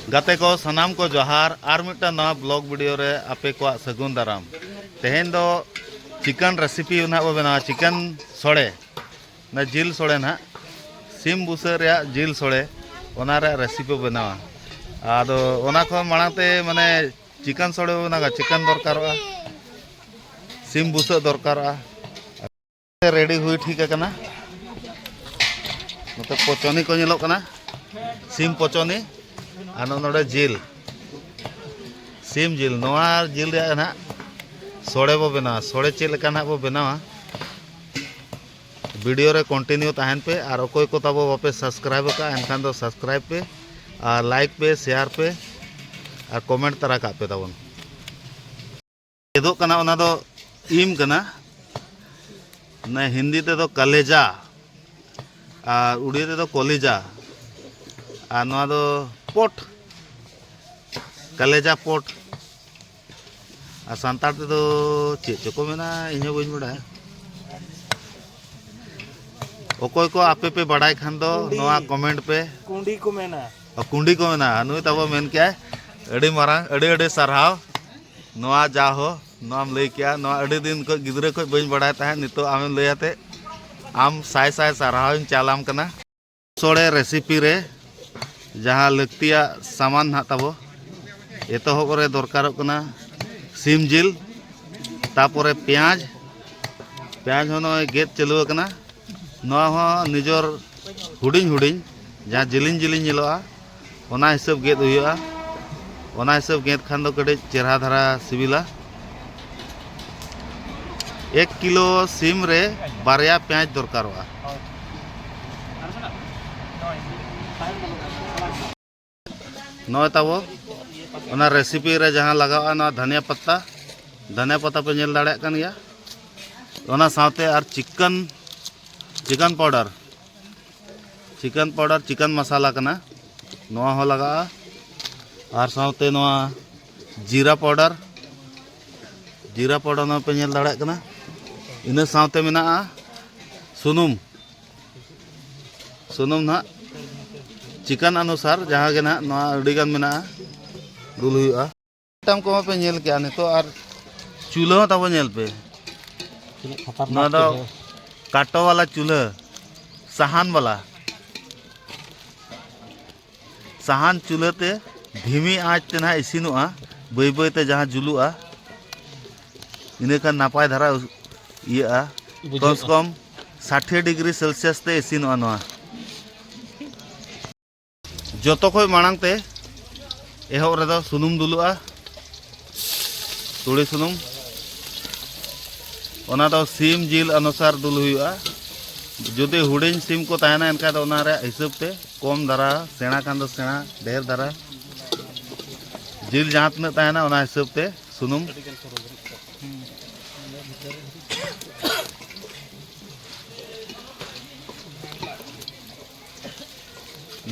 गाते को सनाम को जोहार आर मिट्टा नवा ब्लॉग वीडियो रे आपे को सगुन दाराम तेहेन दो चिकन रेसिपी ना बो बना चिकन सोड़े ना जिल सोड़े ना सिम बुसर या जिल सोड़े ओना रे रेसिपी बनावा आदो ओना को मानते माने चिकन सोड़े बना चिकन दरकारोआ सिम बुसर दरकारोआ रेडी हुई ठीक है ना मतलब पोचोनी को नेलो कना सिम पोचोनी आनो नोडे जिल सिम जिल नोआ जिल रे ना सोड़े बो बनावा सोड़े चेक लेका ना बो बनावा वीडियो रे कंटिन्यू तहन पे और अकोय को तबो बापे सब्सक्राइब का एनखान दो सब्सक्राइब पे और लाइक पे शेयर पे और कमेंट तरा का पे तबन एदो कना ओना दो इम कना ना हिंदी ते दो कलेजा और उड़िया ते दो कलेजा और नोआ दो पोट कलेजा पोट और सांतार ते दो चेक चको मेना इन्हें बइन बड़ा ओकोय को आपे पे बड़ाई खान दो नोआ कमेंट पे कुंडी को मेना और कुंडी को मेना नुई तब मेन क्या अड़ी मारांग अड़ी सरहाव नोआ जा हो नोआम लई क्या नोआ अड़ी दिन को गिदरे को बइन बड़ाई तहे नितो आमें लईते आम साय साय सरहाव चालाम कना सोड़े रेसिपी रे जहाँ लगतिया सामान ना तबो एतहब रे दरकार कना सिम जिल तापरे प्याज प्याज हो नय गेद चालू कना नोआ हो निजर हुडिंग हुडिंग जहाँ जिलिन जिलिन नेलोआ ओना हिसाब गेद हुआ ओना हिसाब गेद खान दो कड़े चेहरा धारा सिबिला 1 किलो सिम रे बारया प्याज दरकारोआ नय तबो ओना रेसिपी रे जहाँ लगावा ना धनिया पत्ता पे नेल दाड़े कान गया ओना साथे और चिकन पाउडर चिकन मसाला कना नोआ हो लगा और साथे नोआ जीरा पाउडर ना पे नेल दाड़े कना इना साथे मेना सुनुम ना चिकन अनुसार जहाँ के ना नोआ अड़ीगान मेना दुल हुआ टाइम को पे नेल के नितो और चूल्हा तब नेल पे नोआ दो काटो वाला चूल्हा सहान चूल्हा ते धीमी आँच ते ना इसिनुआ बई बई ते जहाँ जुलुआ इनखान नापाय धारा इया कम से कम 60 डिग्री सेल्सियस ते इसिनुआ नोआ जोतो खोय मांग ते एहब रेदो सुनुम दुलुआ तुड़ी सुनुम ओना दो सिम जिल अनुसार दुल हुआ जुदे हुडिंग सिम को तहना एनका दो ओना रे हिसाब ते कम धारा सेना खान दो सेना ढेर धारा जिल जहाँ तक तहना ओना हिसाब ते सुनुम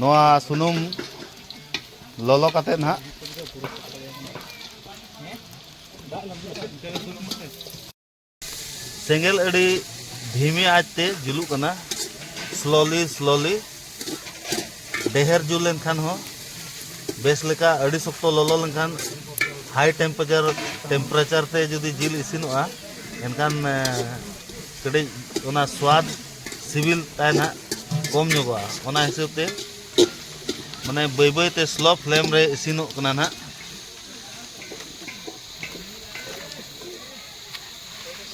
नोआ सुनुम लोलो काते ना सेंगेल अड़ी धीमी आँच ते जुलू कना स्लोली डेहर जुल लेनखान हो बेस लेका अड़ी सख्तो लोलो लेनखान हाई टेम्परेचर ते जुदी जिल इसिनुआ एनखान कड़ी ओना स्वाद सिविल तायना कम जोगा ओना हिसाब ते माने बई बई ते स्लो फ्लेम रे इसिनो कना ना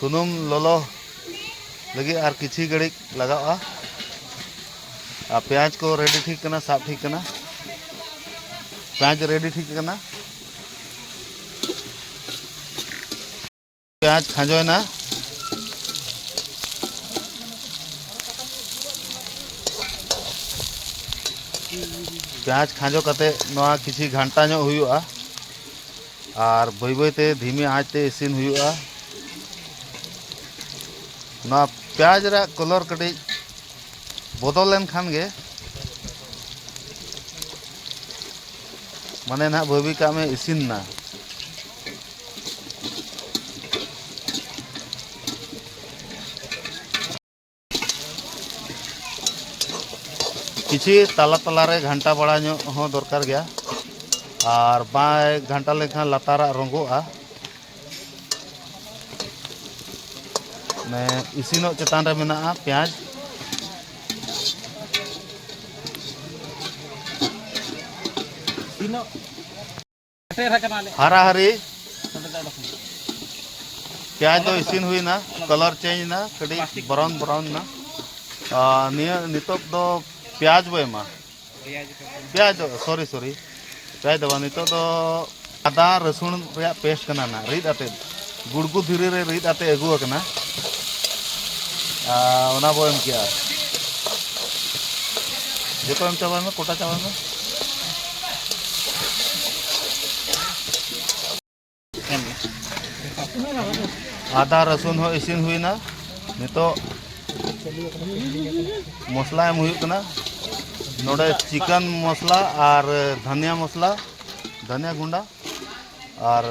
सुनुम लोलो लगे और किसी घड़ी लगावा और प्याज को रेडी ठीक करना साफ ठीक करना प्याज रेडी ठीक करना प्याज खाजो ना प्याज खाजो कते नोआ किसी घंटा नो हुआ और बई बई ते धीमी आँच ते इसिन हुआ ना प्याज रा कलर कटी बदल लेन खान गे माने ना भाभी का में इसिन ना किसी ताला ताला रे घंटा बड़ा हो दरकार गया और बाय घंटा लेखा लतारा रंगोआ ने इसिनो चेतान रे मेना प्याज हरा हरी प्याज तो इसिन हुई ना कलर चेंज ना कड़ी ब्राउन ब्राउन ना नितो दो प्याज बो एमा प्याज दो सॉरी प्याज दो नितो दो आदा रसुन रे पेस्ट कना ना रीद आते गुड़गु धीरे रे रीद आते अगु कना ओना बो एम किया जेको एम चावल में कोटा चावल में आदा रसुन हो इसिन हुई ना नितो मसला एम हुई कना नोडे चिकन मसला और धनिया गुंडा और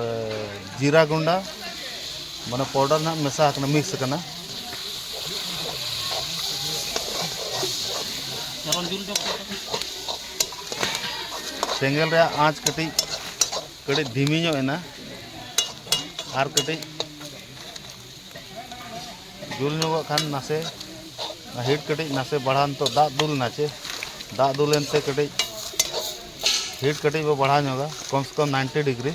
जीरा गुंडा माने पाउडर ना मेसा कना मिक्स कना सेंगल रे आँच कटी धीमी नो एना और कटी जुल नो खान नासे हिट कटी नासे बढ़ान तो दा दुल नाचे दा दुलेनते कटी हिट कटी वो बढ़ा होगा कम से कम 90 डिग्री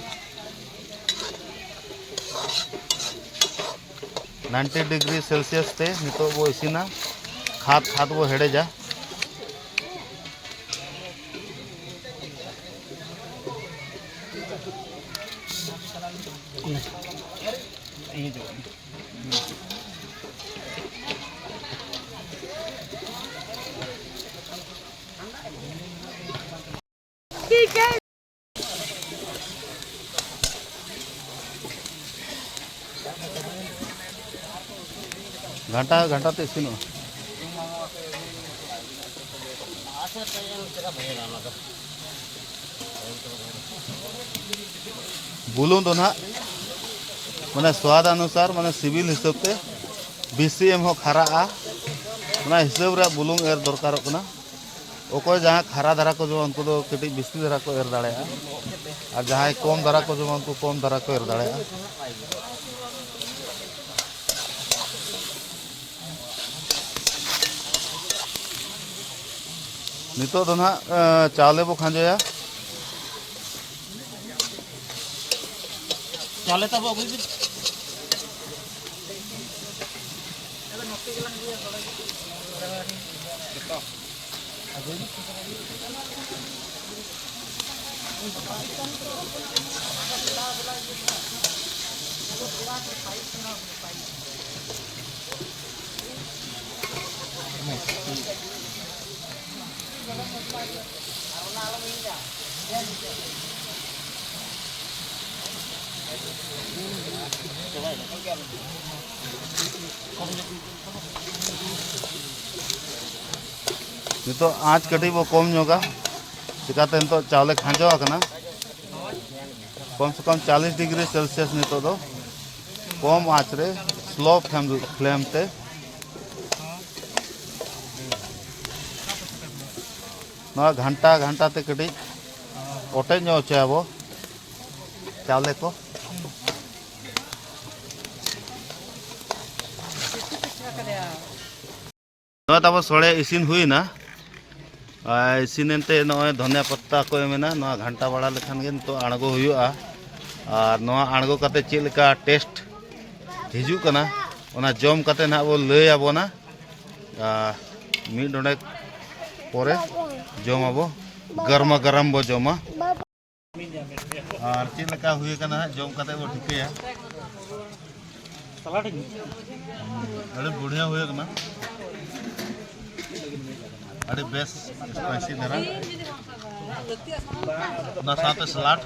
90 डिग्री सेल्सियस ते नितो वो इसीना खाद वो हेड़े जा घंटा ते इसिनो बुलूं दो ना माने स्वाद अनुसार माने सिविल हिसाब ते बीसीएम हो खारा ना हिसाब रे बुलूं एर दरकार कना ओको जहाँ खारा धारा को जो उनको तो कटी बिस्ती धारा को एर दाड़े और जहाँ कम धारा को जो उनको कम धारा को एर दाड़े नितो दो ना चावले बो खांजोया चावले तब अगुई भी तो आँच कटी वो कम होगा चिकाते तो चावले खांजो कम से कम 40 डिग्री सेल्सियस नितो दो कम आँच रे स्लो फ्लेम ते ना घंटा ते कटी ओटे नो चावो चावले को तब सोड़े इसिन हुई ना इसिनते नॉय धनिया पत्ता को मेना घंटा बड़ा लेखान गे तो आड़गो हुआ और आड़गो कते चेक लेका टेस्ट हिजू कना ओना जम कते ना वो लय आबोना मिड डोंडे परे जम आबो गरमा गरम बो जमा और चेक लेका हुई कना जम कते वो ठिकेया अरे बढ़िया हुई कना अरे बेस स्पाइसी धरा ना साथ सलाद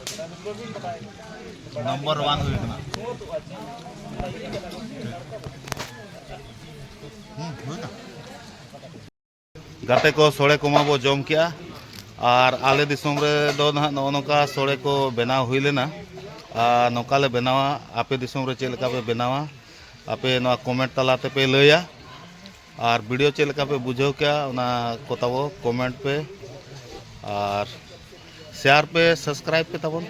नंबर 1 हुई कना गाते को सोड़े को मा बो जम किया और आले दिसोम रे दो ना नोका सोड़े को बनाव हुई लेना नोका ले बनावा आपे दिसोम रे चेक लेका पे बनावा आपे ना कमेंट तलाते पे लया और वीडियो चेक लेका पे बुझो क्या उना को ताबो कमेंट पे और शेयर पे सब्सक्राइब पे तबन